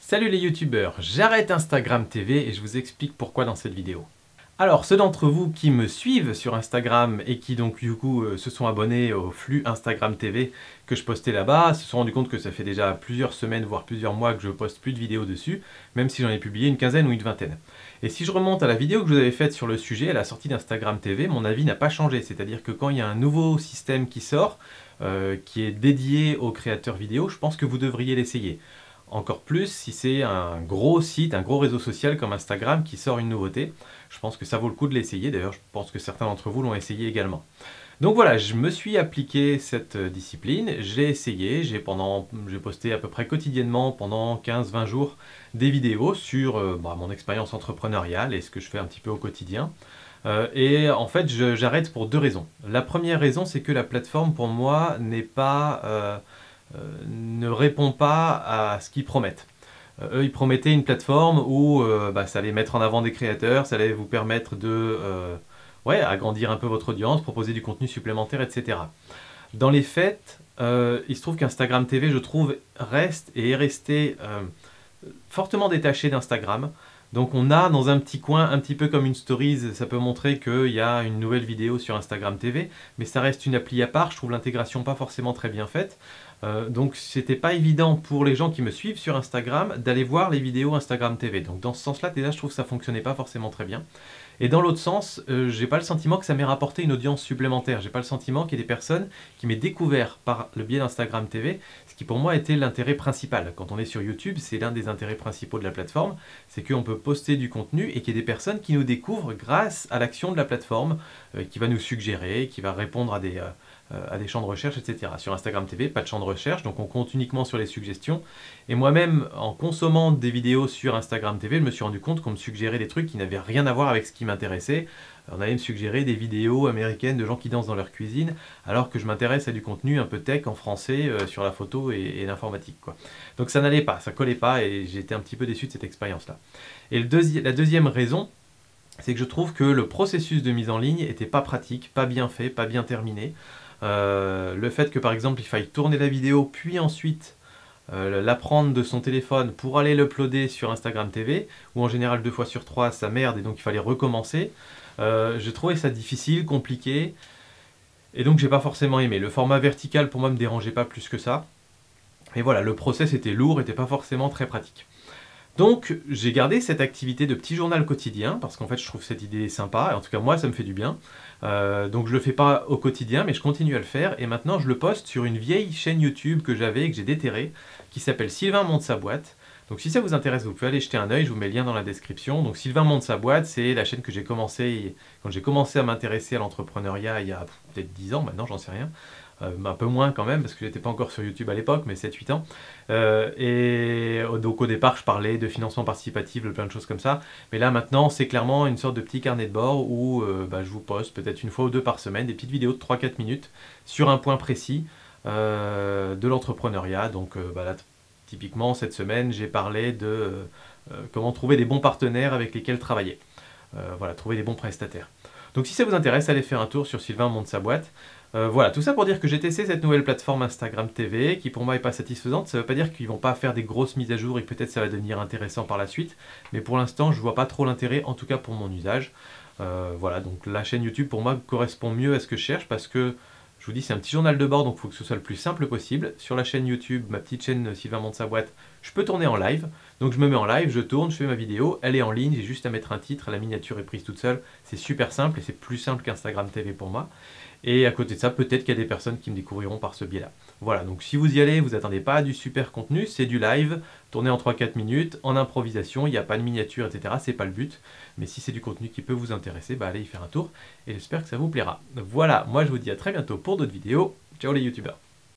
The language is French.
Salut les youtubeurs, j'arrête Instagram TV et je vous explique pourquoi dans cette vidéo. Alors ceux d'entre vous qui me suivent sur Instagram et qui donc du coup se sont abonnés au flux Instagram TV que je postais là-bas, se sont rendus compte que ça fait déjà plusieurs semaines voire plusieurs mois que je poste plus de vidéos dessus, même si j'en ai publié une quinzaine ou une vingtaine. Et si je remonte à la vidéo que je vous avais faite sur le sujet, à la sortie d'Instagram TV, mon avis n'a pas changé, c'est-à-dire que quand il y a un nouveau système qui sort, qui est dédié aux créateurs vidéo, je pense que vous devriez l'essayer. Encore plus si c'est un gros site, un gros réseau social comme Instagram qui sort une nouveauté. Je pense que ça vaut le coup de l'essayer, d'ailleurs je pense que certains d'entre vous l'ont essayé également. Donc voilà, je me suis appliqué cette discipline, j'ai essayé, j'ai posté à peu près quotidiennement pendant 15-20 jours des vidéos sur mon expérience entrepreneuriale et ce que je fais un petit peu au quotidien. Et en fait j'arrête pour deux raisons. La première raison c'est que la plateforme pour moi ne répond pas à ce qu'ils promettent. Eux, ils promettaient une plateforme où ça allait mettre en avant des créateurs, ça allait vous permettre de agrandir un peu votre audience, proposer du contenu supplémentaire, etc. Dans les faits, il se trouve qu'Instagram TV, je trouve, reste et est resté fortement détaché d'Instagram. Donc on a dans un petit coin, un petit peu comme une stories, ça peut montrer qu'il y a une nouvelle vidéo sur Instagram TV, mais ça reste une appli à part, je trouve l'intégration pas forcément très bien faite. Donc c'était pas évident pour les gens qui me suivent sur Instagram d'aller voir les vidéos Instagram TV. Donc dans ce sens-là, déjà je trouve que ça fonctionnait pas forcément très bien. Et dans l'autre sens, j'ai pas le sentiment que ça m'ait rapporté une audience supplémentaire. J'ai pas le sentiment qu'il y ait des personnes qui m'aient découvert par le biais d'Instagram TV, ce qui pour moi était l'intérêt principal. Quand on est sur YouTube, c'est l'un des intérêts principaux de la plateforme, c'est qu'on peut poster du contenu et qu'il y ait des personnes qui nous découvrent grâce à l'action de la plateforme, qui va nous suggérer, qui va répondre à des champs de recherche, etc. Sur Instagram TV, pas de champ de recherche, donc on compte uniquement sur les suggestions. Et moi-même, en consommant des vidéos sur Instagram TV, je me suis rendu compte qu'on me suggérait des trucs qui n'avaient rien à voir avec ce qui m'intéressait. On allait me suggérer des vidéos américaines de gens qui dansent dans leur cuisine, alors que je m'intéresse à du contenu un peu tech en français sur la photo et l'informatique, quoi. Donc ça n'allait pas, ça collait pas, et j'étais un petit peu déçu de cette expérience-là. Et la deuxième raison, c'est que je trouve que le processus de mise en ligne n'était pas pratique, pas bien fait, pas bien terminé. Le fait que par exemple il faille tourner la vidéo puis ensuite la prendre de son téléphone pour aller l'uploader sur Instagram TV, où en général 2 fois sur 3 ça merde et donc il fallait recommencer. Je trouvais ça difficile, compliqué, et donc j'ai pas forcément aimé. Le format vertical pour moi me dérangeait pas plus que ça, et voilà, le process était lourd, était pas forcément très pratique. Donc j'ai gardé cette activité de petit journal quotidien, parce qu'en fait je trouve cette idée sympa, et en tout cas moi ça me fait du bien. Donc je le fais pas au quotidien, mais je continue à le faire, et maintenant je le poste sur une vieille chaîne YouTube que j'avais et que j'ai déterrée, qui s'appelle Sylvain monte sa boîte. Donc si ça vous intéresse, vous pouvez aller jeter un œil, je vous mets le lien dans la description. Donc Sylvain monte sa boîte, c'est la chaîne que j'ai commencé quand j'ai commencé à m'intéresser à l'entrepreneuriat il y a peut-être 10 ans maintenant, j'en sais rien. Un peu moins quand même, parce que j'étais pas encore sur YouTube à l'époque, mais 7-8 ans. Donc au départ, je parlais de financement participatif, de plein de choses comme ça. Mais là maintenant, c'est clairement une sorte de petit carnet de bord où je vous poste peut-être une fois ou deux par semaine des petites vidéos de 3-4 minutes sur un point précis de l'entrepreneuriat. Donc là, typiquement, cette semaine, j'ai parlé de comment trouver des bons partenaires avec lesquels travailler. Voilà, trouver des bons prestataires. Donc si ça vous intéresse, allez faire un tour sur Sylvain monte sa boîte. Voilà, tout ça pour dire que j'ai testé cette nouvelle plateforme Instagram TV, qui pour moi n'est pas satisfaisante. Ça ne veut pas dire qu'ils ne vont pas faire des grosses mises à jour et que peut-être ça va devenir intéressant par la suite. Mais pour l'instant, je ne vois pas trop l'intérêt, en tout cas pour mon usage. Voilà, donc la chaîne YouTube pour moi correspond mieux à ce que je cherche, parce que je vous dis, c'est un petit journal de bord, donc il faut que ce soit le plus simple possible. Sur la chaîne YouTube, ma petite chaîne Sylvain monte sa boîte, je peux tourner en live. Donc je me mets en live, je tourne, je fais ma vidéo, elle est en ligne, j'ai juste à mettre un titre, la miniature est prise toute seule. C'est super simple et c'est plus simple qu'Instagram TV pour moi. Et à côté de ça, peut-être qu'il y a des personnes qui me découvriront par ce biais-là. Voilà, donc si vous y allez, vous attendez pas à du super contenu, c'est du live, tourné en 3-4 minutes, en improvisation, il n'y a pas de miniature, etc. C'est pas le but. Mais si c'est du contenu qui peut vous intéresser, allez y faire un tour et j'espère que ça vous plaira. Voilà, moi je vous dis à très bientôt pour d'autres vidéos. Ciao les youtubeurs.